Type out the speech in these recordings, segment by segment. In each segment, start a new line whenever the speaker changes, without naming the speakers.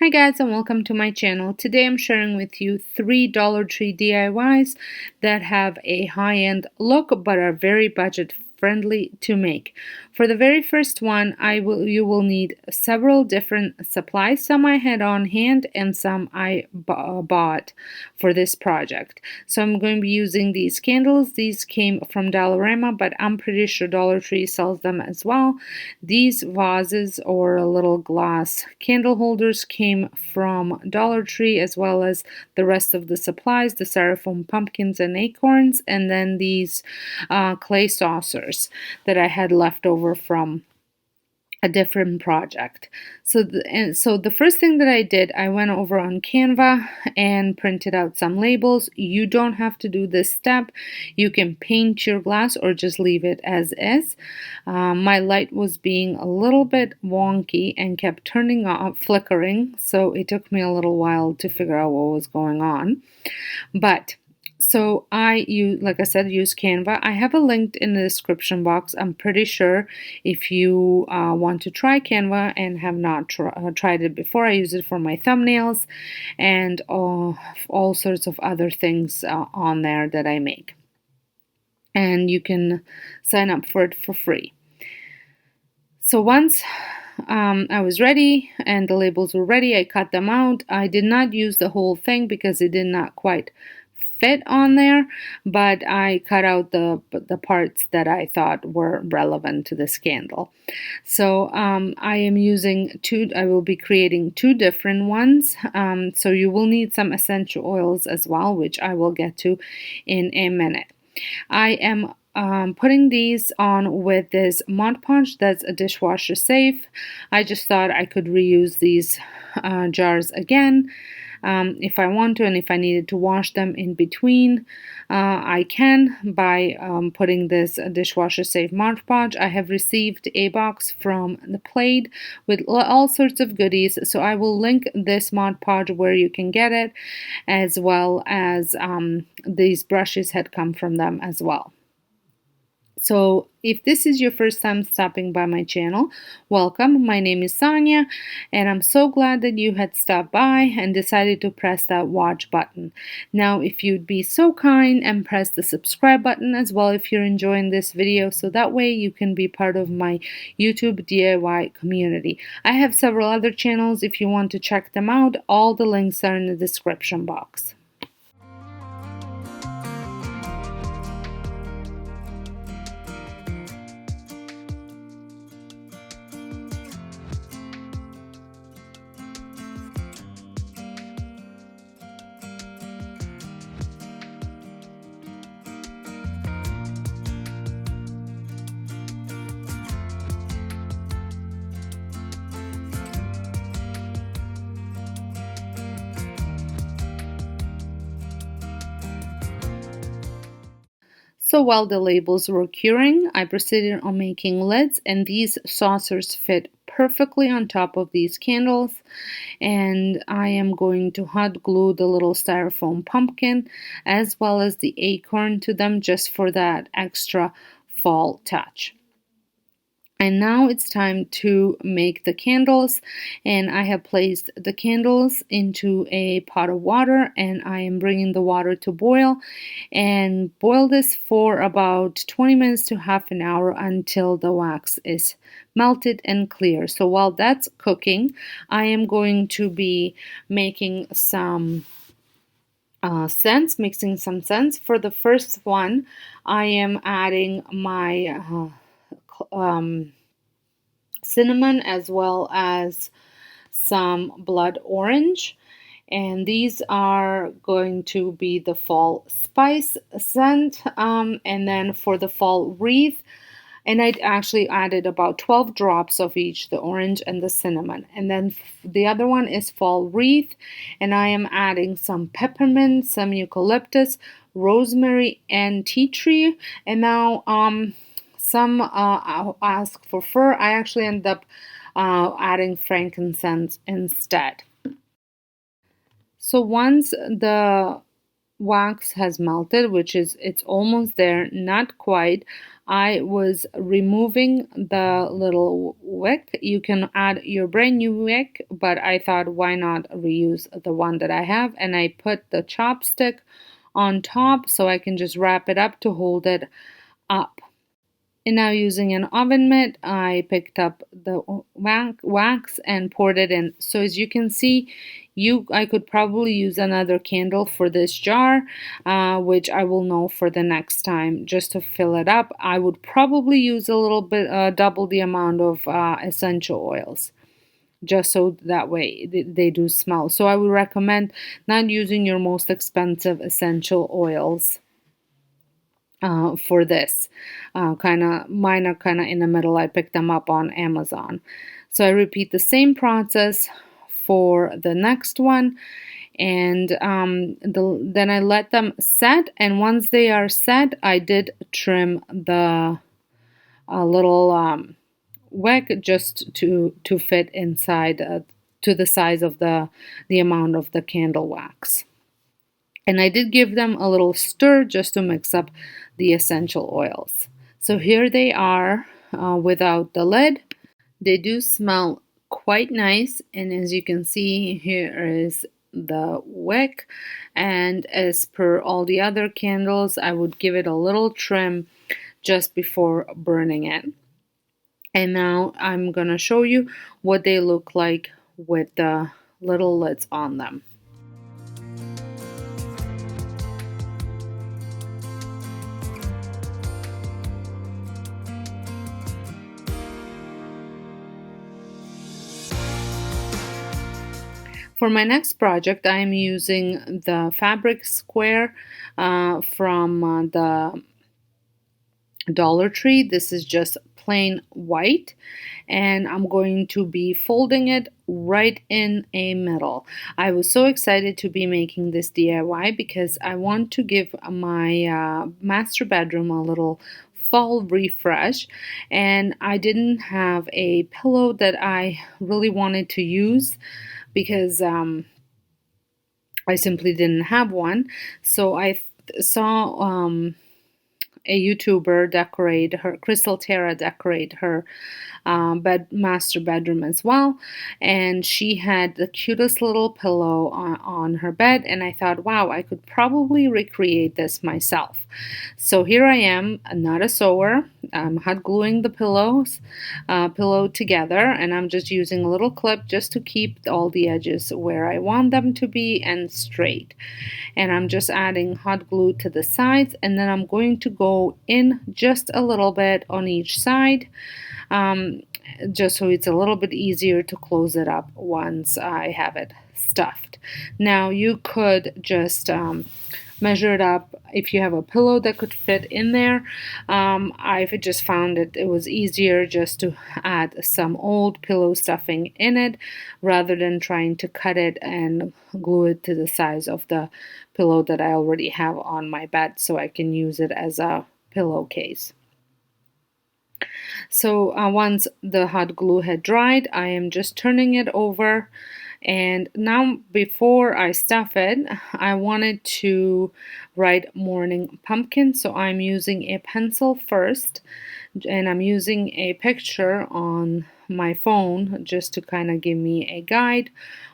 Hi guys, and welcome to my channel. Today I'm sharing with you 3 Dollar Tree DIYs that have a high-end look but are very budget friendly to make. For the very first one, you will need several different supplies. Some I had on hand and some I bought for this project. So I'm going to be using these candles. These came from Dollarama, but I'm pretty sure Dollar Tree sells them as well. These vases or little glass candle holders came from Dollar Tree, as well as the rest of the supplies, the styrofoam pumpkins and acorns, and then these clay saucers that I had left over from a different project. So the first thing that I did, I went over on Canva and printed out some labels. You don't have to do this step. You can paint your glass or just leave it as is. My light was being a little bit wonky and kept turning off, flickering, so it took me a little while to figure out what was going on. But so I use, like I said, use Canva. I have a link in the description box. I'm pretty sure if you want to try Canva and have not tried it before, I use it for my thumbnails and all sorts of other things on there that I make. And you can sign up for it for free. So once I was ready and the labels were ready, I cut them out. I did not use the whole thing because it did not quite fit on there, but I cut out the parts that I thought were relevant to this candle. So I am using I will be creating 2 different ones. So you will need some essential oils as well, which I will get to in a minute. I am putting these on with this Mod Podge that's a dishwasher safe. I just thought I could reuse these jars again. If I want to, and if I needed to wash them in between, I can by putting this dishwasher safe Mod Podge. I have received a box from the Plate with all sorts of goodies, so I will link this Mod Podge where you can get it, as well as these brushes had come from them as well. So if this is your first time stopping by my channel, welcome. My name is Sonja, and I'm so glad that you had stopped by and decided to press that watch button. Now, if you'd be so kind and press the subscribe button as well if you're enjoying this video, so that way you can be part of my YouTube DIY community. I have several other channels. If you want to check them out, all the links are in the description box. So while the labels were curing, I proceeded on making lids, and these saucers fit perfectly on top of these candles. And I am going to hot glue the little styrofoam pumpkin as well as the acorn to them just for that extra fall touch. And now it's time to make the candles, and I have placed the candles into a pot of water, and I am bringing the water to boil, and boil this for about 20 minutes to half an hour until the wax is melted and clear. So while that's cooking, I am going to be making some scents, mixing some scents. For the first one, I am adding my cinnamon as well as some blood orange, and these are going to be the fall spice scent. And then for the fall wreath, and I actually added about 12 drops of each, the orange and the cinnamon. And then the other one is fall wreath, and I am adding some peppermint, some eucalyptus, rosemary, and tea tree. And now some ask for fir. I actually end up adding frankincense instead. So once the wax has melted, which is it's almost there, not quite. I was removing the little wick. You can add your brand new wick, but I thought why not reuse the one that I have, and I put the chopstick on top so I can just wrap it up to hold it up. And now using an oven mitt, I picked up the wax and poured it in. So as you can see, I could probably use another candle for this jar, which I will know for the next time just to fill it up. I would probably use a little bit, double the amount of essential oils, just so that way they do smell. So I would recommend not using your most expensive essential oils for this. Mine are kind of in the middle. I picked them up on Amazon. So I repeat the same process for the next one, and then I let them set. And once they are set, I did trim the little wick just to fit inside to the size of the amount of the candle wax. And I did give them a little stir just to mix up the essential oils. So here they are without the lid. They do smell quite nice. And as you can see, here is the wick. And as per all the other candles, I would give it a little trim just before burning it. And now I'm going to show you what they look like with the little lids on them. For my next project, I am using the fabric square from the Dollar Tree. This is just plain white, and I'm going to be folding it right in a middle. I was so excited to be making this DIY because I want to give my master bedroom a little fall refresh, and I didn't have a pillow that I really wanted to use because I simply didn't have one. So I saw a YouTuber decorate her, Crystal Tara decorate her master bedroom as well, and she had the cutest little pillow on her bed, and I thought, wow, I could probably recreate this myself. So here I am, not a sewer. I'm hot gluing the pillow together, and I'm just using a little clip just to keep all the edges where I want them to be and straight. And I'm just adding hot glue to the sides, and then I'm going to go in just a little bit on each side, just so it's a little bit easier to close it up once I have it stuffed. Now you could just measure it up if you have a pillow that could fit in there. I've just found it was easier just to add some old pillow stuffing in it rather than trying to cut it and glue it to the size of the pillow that I already have on my bed so I can use it as a pillowcase. So once the hot glue had dried, I am just turning it over. And now before I stuff it, I wanted to write morning pumpkin. So I'm using a pencil first, and I'm using a picture on my phone just to kind of give me a guide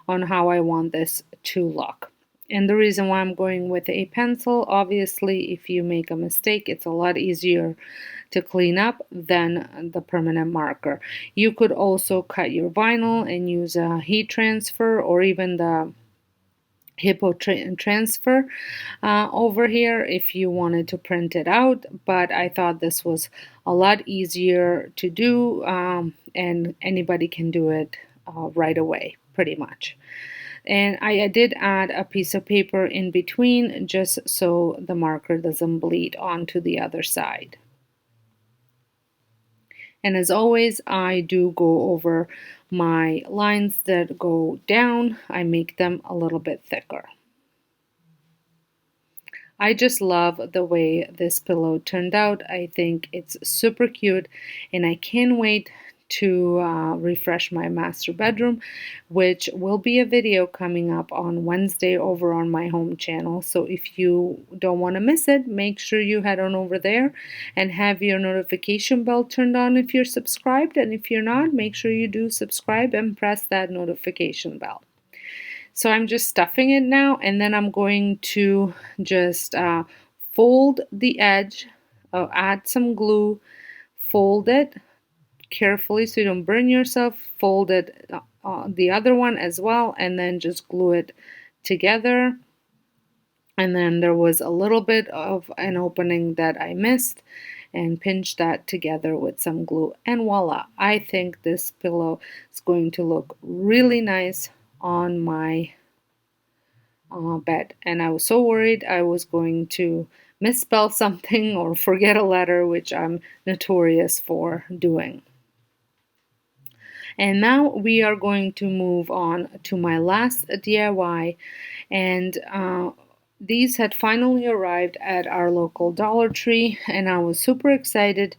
on how I want this to look. And the reason why I'm going with a pencil, obviously, if you make a mistake, it's a lot easier to clean up than the permanent marker. You could also cut your vinyl and use a heat transfer or even the Hippo transfer over here if you wanted to print it out, but I thought this was a lot easier to do, and anybody can do it right away, pretty much. And I did add a piece of paper in between just so the marker doesn't bleed onto the other side. And as always, I do go over my lines that go down. I make them a little bit thicker. I just love the way this pillow turned out. I think it's super cute, and I can't wait to refresh my master bedroom, which will be a video coming up on Wednesday over on my home channel. So if you don't want to miss it, make sure you head on over there and have your notification bell turned on if you're subscribed. And if you're not, make sure you do subscribe and press that notification bell. So I'm just stuffing it now, and then I'm going to just fold the edge, add some glue, fold it carefully so you don't burn yourself, fold it the other one as well, and then just glue it together. And then there was a little bit of an opening that I missed, and pinch that together with some glue, and voila, I think this pillow is going to look really nice on my bed. And I was so worried I was going to misspell something or forget a letter, which I'm notorious for doing. And now we are going to move on to my last DIY, and these had finally arrived at our local Dollar Tree, and I was super excited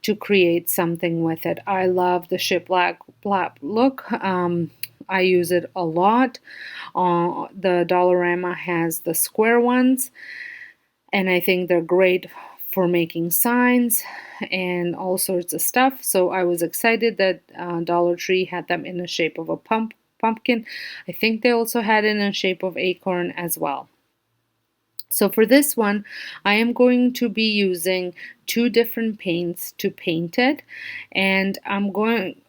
to create something with it. I love the shiplap look. I use it a lot. The Dollarama has the square ones, and I think they're great for making signs and all sorts of stuff. So I was excited that Dollar Tree had them in the shape of a pumpkin. I think they also had it in the shape of acorn as well. So for this one, I am going to be using 2 different paints to paint it, and I'm going.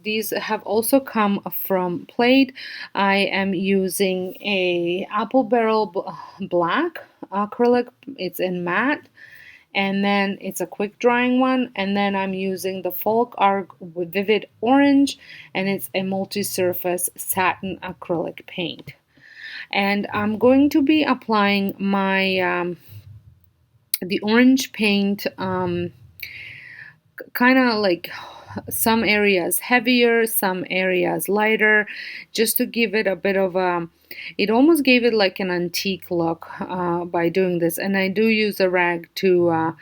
These have also come from Plaid. I am using a apple barrel black acrylic. It's in matte, and then it's a quick drying one, and then I'm using the Folk Art with Vivid Orange, and it's a multi-surface satin acrylic paint. And I'm going to be applying my the orange paint kind of like some areas heavier, some areas lighter, just to give it a bit of a, it almost gave it like an antique look by doing this. And I do use a rag to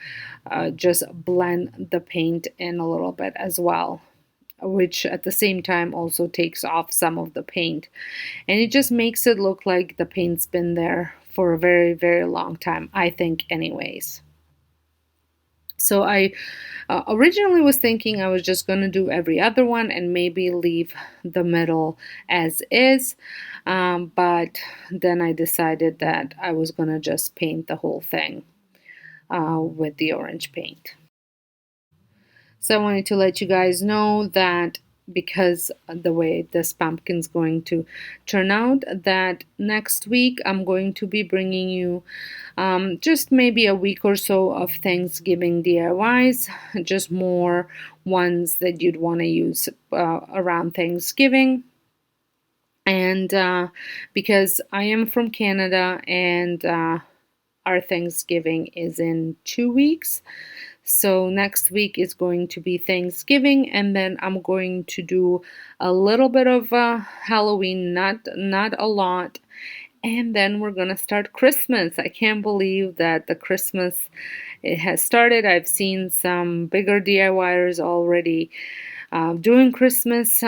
just blend the paint in a little bit as well, which at the same time also takes off some of the paint, and it just makes it look like the paint's been there for a very, very long time, I think anyways. So I originally was thinking I was just going to do every other one and maybe leave the middle as is, but then I decided that I was going to just paint the whole thing with the orange paint. So I wanted to let you guys know that because the way this pumpkin's going to turn out, that next week I'm going to be bringing you just maybe a week or so of Thanksgiving DIYs, just more ones that you'd want to use around Thanksgiving. And because I am from Canada and our Thanksgiving is in 2 weeks, so next week is going to be Thanksgiving, and then I'm going to do a little bit of Halloween, not a lot, and then we're gonna start Christmas. I can't believe that the Christmas, it has started. I've seen some bigger DIYers already doing Christmas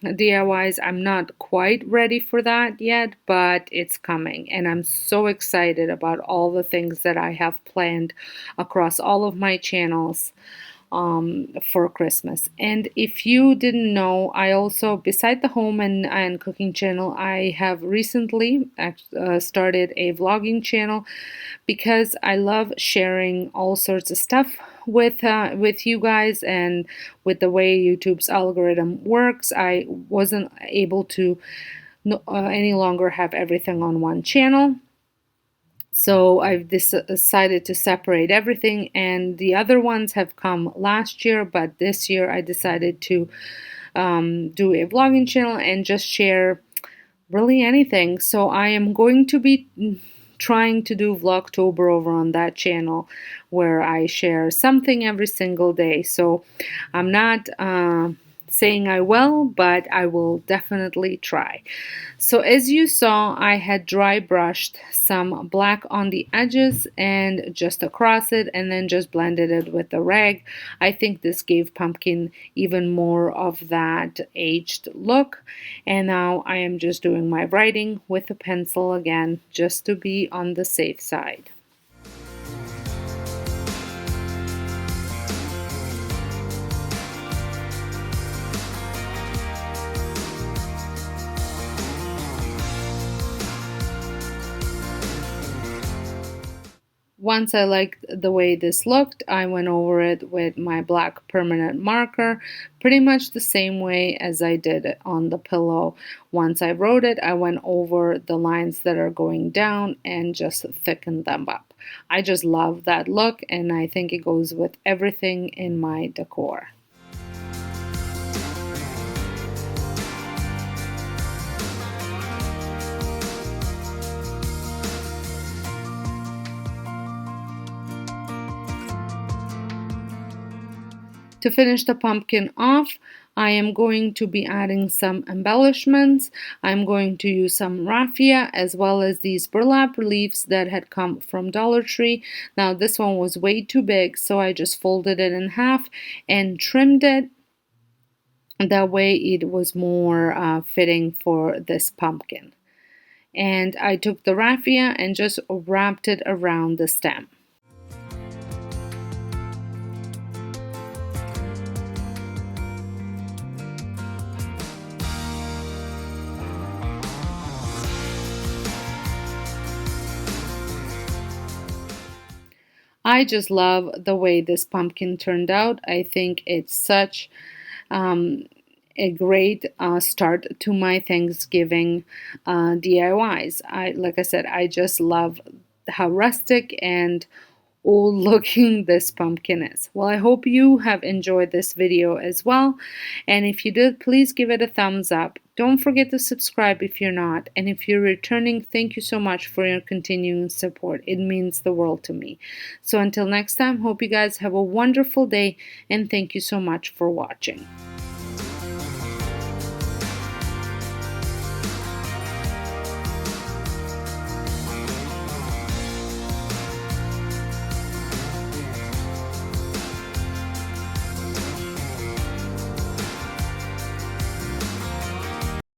DIYs. I'm not quite ready for that yet, but it's coming, and I'm so excited about all the things that I have planned across all of my channels for Christmas. And if you didn't know, I also, beside the home and cooking channel, I have recently started a vlogging channel because I love sharing all sorts of stuff with you guys, and with the way YouTube's algorithm works, I wasn't able to any longer have everything on one channel. So I've decided to separate everything, and the other ones have come last year, but this year I decided to do a vlogging channel and just share really anything. So I am going to be trying to do Vlogtober over on that channel, where I share something every single day. So I'm not saying I will, but I will definitely try. So as you saw, I had dry brushed some black on the edges and just across it, and then just blended it with the rag. I think this gave pumpkin even more of that aged look. And now I am just doing my writing with a pencil again, just to be on the safe side. Once I liked the way this looked, I went over it with my black permanent marker, pretty much the same way as I did it on the pillow. Once I wrote it, I went over the lines that are going down and just thickened them up. I just love that look, and I think it goes with everything in my decor. To finish the pumpkin off, I am going to be adding some embellishments. I'm going to use some raffia as well as these burlap leaves that had come from Dollar Tree. Now this one was way too big, so I just folded it in half and trimmed it. That way it was more fitting for this pumpkin. And I took the raffia and just wrapped it around the stem. I just love the way this pumpkin turned out. I think it's such a great start to my Thanksgiving DIYs. Like I said, I just love how rustic and old looking this pumpkin is. Well, I hope you have enjoyed this video as well, and if you did, please give it a thumbs up. Don't forget to subscribe if you're not, and if you're returning, thank you so much for your continuing support. It means the world to me. So until next time, hope you guys have a wonderful day, and thank you so much for watching.